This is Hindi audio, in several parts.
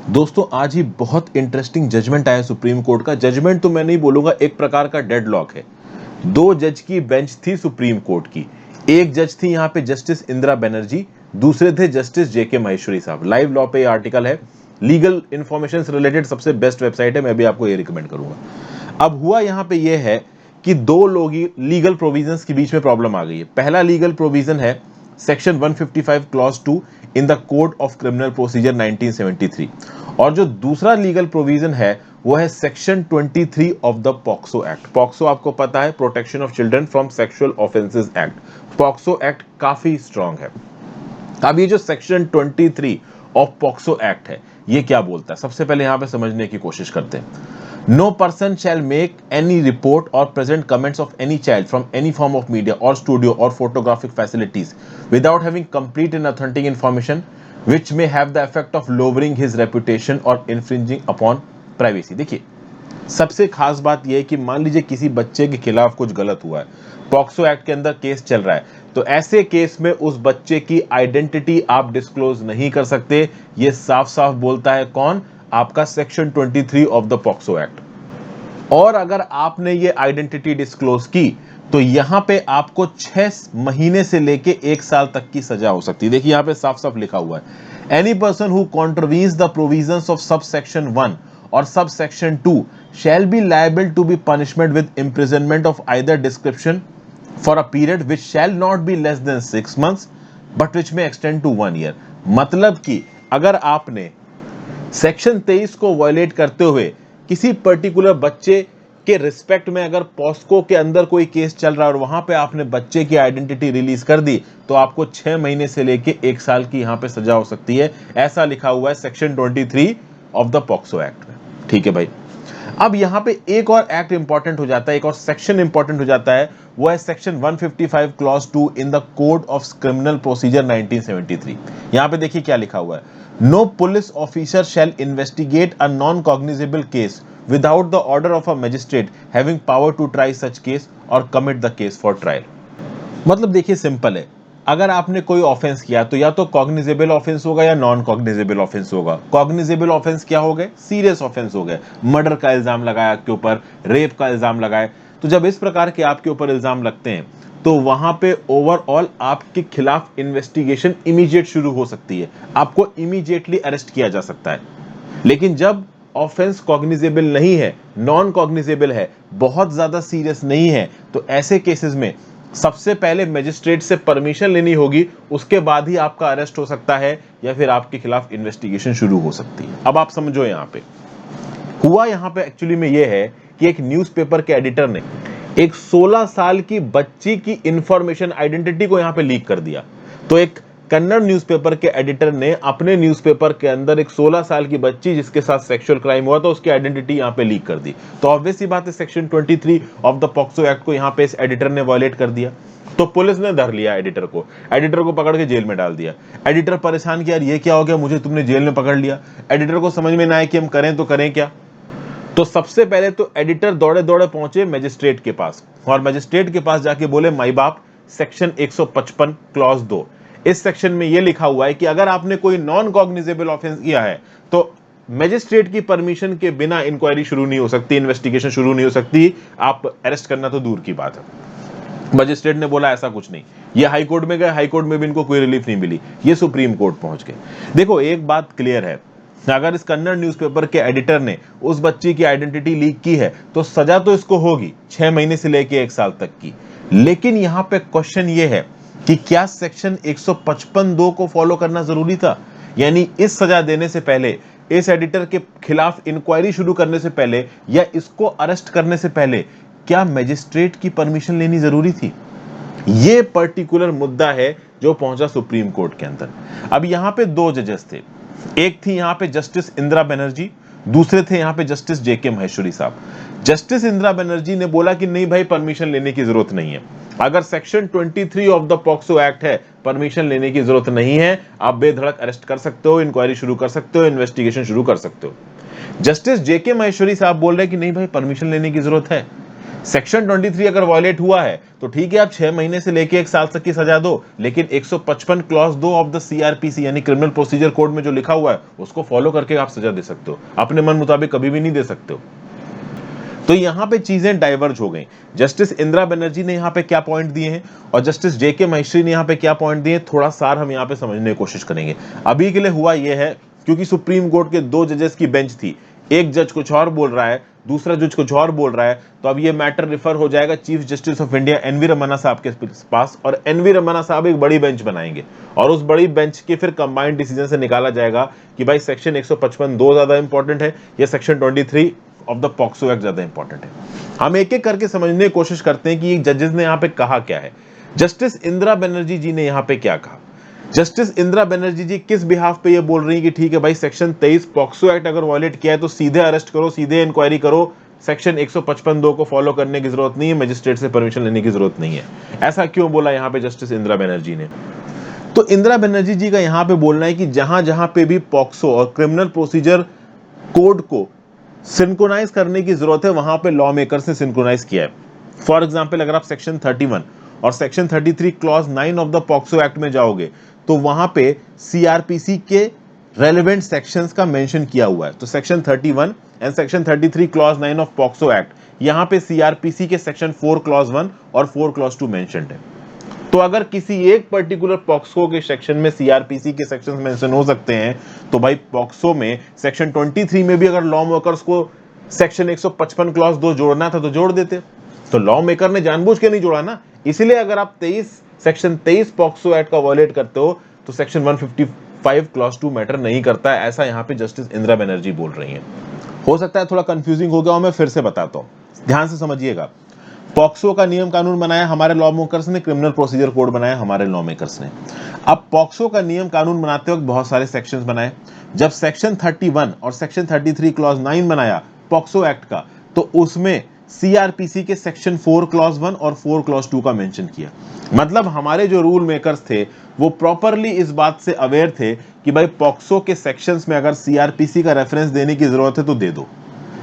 दोस्तों आज ही बहुत इंटरेस्टिंग जजमेंट आया सुप्रीम कोर्ट का। जजमेंट तो मैं नहीं बोलूंगा, एक प्रकार का डेडलॉक है। दो जज की बेंच थी सुप्रीम कोर्ट की। एक जज थी यहाँ पे जस्टिस इंदिरा बनर्जी, दूसरे थे जस्टिस जेके महेश्वरी साहब। लाइव लॉ पे ये आर्टिकल है, लीगल इंफॉर्मेशन से रिलेटेड सबसे बेस्ट वेबसाइट है, मैं भी आपको ये रिकमेंड करूंगा। अब हुआ यहाँ पे ये है कि दो लोग लीगल प्रोविजंस के बीच में प्रॉब्लम आ गई है। पहला लीगल प्रोविजन है section 155 clause 2 in the code of criminal procedure 1973, और जो दूसरा लीगल प्रोविजन है वो है section 23 of the POCSO act. POCSO आपको पता है, protection of children from sexual offences act. POCSO act काफी स्ट्रांग है। अब ये जो सेक्शन 23 ऑफ पॉक्सो एक्ट है, ये क्या बोलता है, सबसे पहले यहां पे समझने की कोशिश करते हैं। No person shall make any report or present comments of any child from any form of media or studio or photographic facilities without having complete and authentic information which may have the effect of lowering his reputation or infringing upon privacy। देखिए, सबसे खास बात यह है कि मान लीजिए किसी बच्चे के खिलाफ कुछ गलत हुआ है, पॉक्सो एक्ट के अंदर केस चल रहा है, तो ऐसे केस में उस बच्चे की आइडेंटिटी आप डिस्क्लोज नहीं कर सकते। ये साफ साफ बोलता है कौन, आपका section 23 of the POCSO act. और अगर आपने ये आइडेंटिटी डिस्क्लोज की तो यहां पे आपको 6 महीने से लेके 1 साल तक की सजा हो सकती है। देखिए यहां पे साफ साफ लिखा हुआ है, any person who contravenes the provisions of sub section 1 और sub section 2 shall be liable to be punishment with imprisonment of either description for a period which shall not be less than 6 months but which may extend to 1 year। मतलब कि अगर आपने सेक्शन 23 को वायलेट करते हुए किसी पर्टिकुलर बच्चे के रिस्पेक्ट में अगर पॉस्को के अंदर कोई केस चल रहा है और वहां पे आपने बच्चे की आइडेंटिटी रिलीज कर दी, तो आपको 6 महीने से लेके 1 साल की यहां पे सजा हो सकती है। ऐसा लिखा हुआ है section 23 of the POCSO act में। ठीक है भाई, अब यहां पे एक और एक्ट इंपॉर्टेंट हो जाता है, एक और सेक्शन इंपॉर्टेंट हो जाता है, वो है section 155 clause 2 in the code of criminal procedure 1973। यहां पे देखिए क्या लिखा हुआ है, no police officer shall investigate a non cognizable case without the order of a magistrate having power to try such case और commit the case for trial. मतलब देखिए सिंपल है, अगर आपने कोई ऑफेंस किया तो या तो कॉग्निजेबल ऑफेंस होगा या नॉन कॉग्निजेबल ऑफेंस होगा। कॉग्निजेबल ऑफेंस क्या हो गए, सीरियस ऑफेंस हो गए, मर्डर का इल्जाम लगाया आपके ऊपर, रेप का इल्जाम लगाए। तो जब इस प्रकार के आपके ऊपर इल्जाम लगते हैं तो वहां पे ओवरऑल आपके खिलाफ इन्वेस्टिगेशन इमीडिएट शुरू हो सकती है, आपको इमीडिएटली अरेस्ट किया जा सकता है। लेकिन जब ऑफेंस कॉग्निजेबल नहीं है, नॉन कॉग्निजेबल है, बहुत ज्यादा सीरियस नहीं है, तो ऐसे केसेस में सबसे पहले मजिस्ट्रेट से परमिशन लेनी होगी, उसके बाद ही आपका अरेस्ट हो सकता है या फिर आपके खिलाफ इन्वेस्टिगेशन शुरू हो सकती है। अब आप समझो यहां पे हुआ, यहां पे एक्चुअली में यह है कि एक न्यूज़पेपर के एडिटर ने एक 16 साल की बच्ची की इंफॉर्मेशन, आइडेंटिटी को यहां पे लीक कर दिया। तो एक कन्नड़ न्यूज़पेपर के एडिटर ने अपने न्यूज़पेपर के अंदर एक 16 साल की बच्ची जिसके साथ सेक्सुअल क्राइम हुआ था उसकी आइडेंटिटी यहां पे लीक कर दी। तो ऑब्वियस सी बात है, section 23 of the POCSO act को यहां पे इस एडिटर ने वायलेट कर दिया। तो पुलिस ने धर लिया एडिटर को पकड़ के जेल में डाल दिया। एडिटर परेशान कि यार ये क्या हो गया, मुझे तुमने जेल में पकड़ लिया। एडिटर को समझ में ना आया कि हम करें तो करें क्या। तो सबसे पहले तो एडिटर दौड़े दौड़े पहुंचे मजिस्ट्रेट के पास, और मजिस्ट्रेट के पास जाके बोले, माई बाप, सेक्शन 155 क्लॉज 2, इस सेक्शन में यह लिखा हुआ है कि अगर आपने कोई नॉन कॉग्निजेबल ऑफेंस किया है तो मजिस्ट्रेट की परमिशन के बिना इंक्वायरी शुरू नहीं हो सकती, इन्वेस्टिगेशन शुरू नहीं हो सकती, आप अरेस्ट करना तो दूर की बात है। मजिस्ट्रेट ने बोला ऐसा कुछ नहीं। ये हाई कोर्ट में गए, हाई कोर्ट में भी इनको कोई रिलीफ नहीं मिली, ये सुप्रीम कोर्ट पहुंच गए। देखो एक बात क्लियर है, अगर इस कन्नड़ न्यूज़पेपर के एडिटर ने उस बच्ची की आइडेंटिटी लीक की है तो सजा तो इसको होगी 6 महीने से लेके 1 साल तक की। लेकिन यहां पे क्वेश्चन ये है कि क्या सेक्शन 155(2) को फॉलो करना जरूरी था? यानी इस सजा देने से पहले, इस एडिटर के खिलाफ इंक्वायरी शुरू करने से पहले या इसको अरेस्ट करने से पहले क्या मजिस्ट्रेट की परमिशन लेनी जरूरी थी? ये पर्टिकुलर मुद्दा है जो पहुंचा सुप्रीम कोर्ट के अंदर। अब यहां पे दो जजेस थे, एक थी यहां पे जस्टिस इंदिरा बनर्जी, दूसरे थे यहां पे जस्टिस जेके महेश्वरी साहब। जस्टिस इंदिरा बनर्जी ने बोला कि नहीं भाई, परमिशन लेने की जरूरत नहीं है। अगर section 23 of the POCSO act है, परमिशन लेने की जरूरत नहीं है, आप बेधड़क अरेस्ट कर सकते हो, इंक्वायरी शुरू कर सकते हो, इन्वेस्टिगेशन शुरू कर सकते हो। जस्टिस जेके महेश्वरी साहब बोल रहे कि नहीं भाई, परमिशन लेने की जरूरत है। सेक्शन 23 अगर वायलेट हुआ है तो ठीक है, आप 6 महीने से लेके 1 साल तक की सजा दो, लेकिन 155 क्लॉज 2 ऑफ द सीआरपीसी यानी क्रिमिनल प्रोसीजर कोड में जो लिखा हुआ है उसको फॉलो करके आप सजा दे सकते हो, अपने मन मुताबिक कभी भी नहीं दे सकते हो। तो यहां पे चीजें डाइवर्ज हो गई। जस्टिस इंदिरा बनर्जी ने यहां पे क्या पॉइंट दिए हैं और जस्टिस जेके महेश्वरी ने यहां पे क्या पॉइंट दिए, थोड़ा सार हम यहां पे समझने की कोशिश करेंगे। अभी के लिए हुआ यह है, क्योंकि सुप्रीम कोर्ट के 2 जजेस की बेंच थी, एक जज कुछ और बोल रहा है, दूसरा जज कुछ और बोल रहा है, तो अब ये मैटर रिफर हो जाएगा chief justice of India NV Ramana साहब के पास, और एनवी रमन्ना साहब एक बड़ी बेंच बनाएंगे और उस बड़ी बेंच के फिर कंबाइंड डिसीजन से निकाला जाएगा कि भाई सेक्शन 155(2) ज्यादा इंपॉर्टेंट है या section 23 of the POCSO act ज्यादा इंपॉर्टेंट है। हम एक एक करके समझने की कोशिश करते हैं कि जजेस ने यहां पे कहा क्या है। जस्टिस इंदिरा बनर्जी जी ने यहां पे क्या कहा। जस्टिस इंदिरा बनर्जी जी किस बिहाफ पे ये बोल रही है कि ठीक है भाई, सेक्शन 23 पॉक्सो एक्ट अगर वायलेट किया है तो सीधे अरेस्ट करो, सीधे इंक्वायरी करो, सेक्शन 155(2) को फॉलो करने की जरूरत नहीं है, मजिस्ट्रेट से परमिशन लेने की जरूरत नहीं है। ऐसा क्यों बोला यहां पे जस्टिस इंदिरा बनर्जी ने? तो इंदिरा बनर्जी जी का यहां पे बोलना है कि जहां जहां पे भी पॉक्सो और क्रिमिनल प्रोसीजर कोड को सिंक्रोनाइज करने की जरूरत है, वहां पे लॉ मेकर्स ने सिंक्रोनाइज किया है। फॉर एग्जांपल, अगर आप सेक्शन 31 और section 33 clause 9 of the POCSO act में जाओगे तो वहां पे सीआरपीसी के रेलेवेंट सेक्शंस का मेंशन किया हुआ है। तो section 31 and section 33 clause 9 of POCSO act, यहां पे सीआरपीसी के सेक्शन 4 क्लॉज 1 और 4 क्लॉज 2 मेंशन्ड है। तो अगर किसी एक पर्टिकुलर पॉक्सो के सेक्शन में सीआरपीसी के सेक्शंस मेंशन हो सकते हैं, तो भाई पॉक्सो में सेक्शन 23 में भी अगर लॉ मेकर्स को सेक्शन 155 क्लॉज 2 जोड़ना था तो जोड़ देते। तो लॉ मेकर ने जानबूझ के नहीं जोड़ा ना, इसलिए अगर आप सेक्शन 23 पॉक्सो एक्ट का वायलेट करते हो तो सेक्शन 155 क्लॉज 2 मैटर नहीं करता है। ऐसा यहां पे जस्टिस इंदिरा बनर्जी बोल रही हैं। हो सकता है थोड़ा कंफ्यूजिंग हो गया हो, मैं फिर से बताता हूं, ध्यान से समझिएगा। पॉक्सो का नियम कानून बनाया हमारे लॉ मेकर्स ने, क्रिमिनल प्रोसीजर कोड बनाया हमारे लॉ मेकर्स ने। अब पॉक्सो का नियम कानून बनाते वक्त बहुत सारे सेक्शंस बनाए। जब सेक्शन 31 और सेक्शन 33 क्लॉज 9 बनाया पॉक्सो एक्ट का, तो उसमें सीआरपीसी के सेक्शन 4 क्लॉज 1 और 4 क्लॉज 2 का मेंशन किया। मतलब हमारे जो रूल मेकर्स थे वो प्रॉपरली इस बात से अवेयर थे कि भाई पॉक्सो के सेक्शंस में अगर सीआरपीसी का रेफरेंस देने की जरूरत है तो दे दो,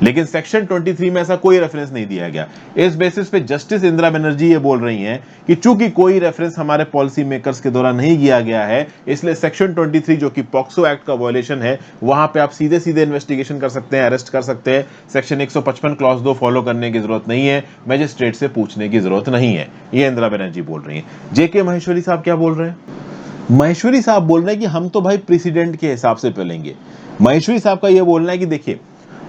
लेकिन सेक्शन 23 में ऐसा कोई रेफरेंस नहीं दिया गया। इस बेसिस पे जस्टिस इंदिरा बनर्जी ये बोल रही हैं कि चूंकि कोई रेफरेंस हमारे पॉलिसी मेकर्स के द्वारा नहीं किया गया है, इसलिए सेक्शन 23 जो कि पॉक्सो एक्ट का वायलेशन है, वहां पे आप सीधे सीधे इन्वेस्टिगेशन कर सकते हैं, अरेस्ट कर सकते हैं। सेक्शन 155 क्लॉज 2 फॉलो करने की जरूरत नहीं है, मजिस्ट्रेट से पूछने की जरूरत नहीं है। ये इंदिरा बनर्जी बोल रही है। जेके महेश्वरी साहब क्या बोल रहे हैं? महेश्वरी साहब बोल रहे हैं कि हम तो भाई प्रेसिडेंट के हिसाब से चलेंगे। महेश्वरी साहब का यह बोलना है कि देखिए,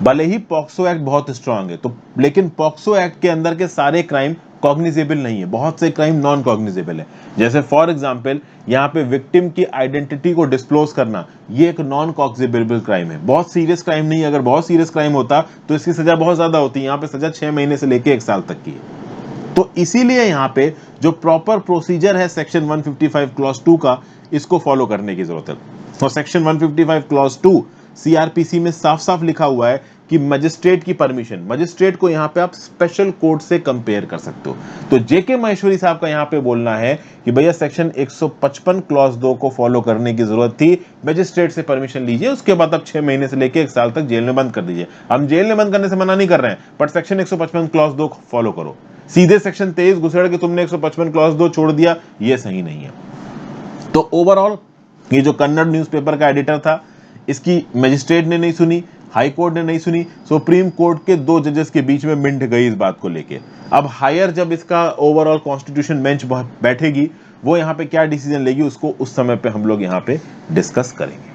भले ही पॉक्सो एक्ट बहुत स्ट्रांग है, तो लेकिन पॉक्सो एक्ट के अंदर के सारे क्राइम कॉग्निजेबल नहीं है, बहुत से क्राइम नॉन कॉग्निजेबल है। जैसे फॉर एग्जांपल यहाँ पे विक्टिम की आइडेंटिटी को डिस्क्लोज करना, ये एक नॉन कॉग्निजेबल क्राइम है, बहुत सीरियस क्राइम नहीं है। अगर बहुत सीरियस क्राइम होता तो इसकी सजा बहुत ज्यादा होती है, यहाँ पे सजा 6 महीने से लेके 1 साल तक की है। तो इसीलिए यहाँ पे जो प्रॉपर प्रोसीजर है सेक्शन 155 क्लॉज 2 का, इसको फॉलो करने की जरूरत है। और सेक्शन 155 क्लॉज 2 सीआरपीसी में साफ साफ लिखा हुआ है कि मजिस्ट्रेट की परमिशन, मजिस्ट्रेट को यहां पे आप स्पेशल कोर्ट से कंपेयर कर सकते हो। तो जेके महेश्वरी साहब का यहां पे बोलना है कि भैया सेक्शन 155 क्लॉज 2 को फॉलो करने की जरूरत थी, मजिस्ट्रेट से परमिशन लीजिए, उसके बाद आप 6 महीने से लेकर 1 साल तक जेल में बंद कर दीजिए। हम जेल में बंद करने से मना नहीं कर रहे हैं, बट सेक्शन 155 क्लॉज 2 फॉलो करो। सीधे सेक्शन 23 घुसेड़ के तुमने 155 क्लॉज 2 छोड़ दिया, ये सही नहीं है। तो ओवरऑल ये जो कन्नड़ न्यूज़पेपर का एडिटर था, इसकी मजिस्ट्रेट ने नहीं सुनी, हाई कोर्ट ने नहीं सुनी, सुप्रीम कोर्ट के 2 जजेस के बीच में मिंट गई इस बात को लेके। अब हायर जब इसका ओवरऑल कॉन्स्टिट्यूशन बेंच बैठेगी, वो यहाँ पे क्या डिसीजन लेगी उसको उस समय पे हम लोग यहाँ पे डिस्कस करेंगे।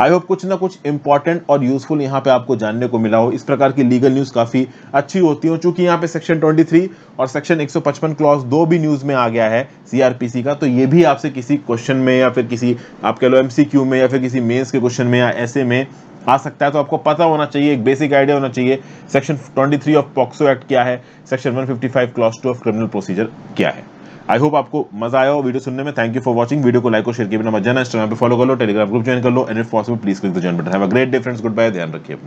आई होप कुछ ना कुछ इंपॉर्टेंट और यूजफुल यहाँ पे आपको जानने को मिला हो। इस प्रकार की लीगल न्यूज काफी अच्छी होती हो, चूंकि यहाँ पे सेक्शन 23 और सेक्शन 155 क्लॉज 2 भी न्यूज में आ गया है सीआरपीसी का, तो ये भी आपसे किसी क्वेश्चन में या फिर किसी आप कह लो एमसीक्यू में या फिर किसी मेंस के क्वेश्चन में या ऐसे में आ सकता है। तो आपको पता होना चाहिए, एक बेसिक आइडिया होना चाहिए सेक्शन 23 ऑफ पॉक्सो एक्ट क्या है, section 155 clause 2 of criminal procedure क्या है। आई होप आपको मजा आया हो वीडियो सुनने में। Thank you for watching. Video को लाइक और शेयर किए बिना मत जाना। इंस्टाग्राम पे फॉलो कर लो, टेलीग्राम ग्रुप ज्वाइन कर लो, and if possible please click the join button. Have a great day friends, good bye, ध्यान रखिए।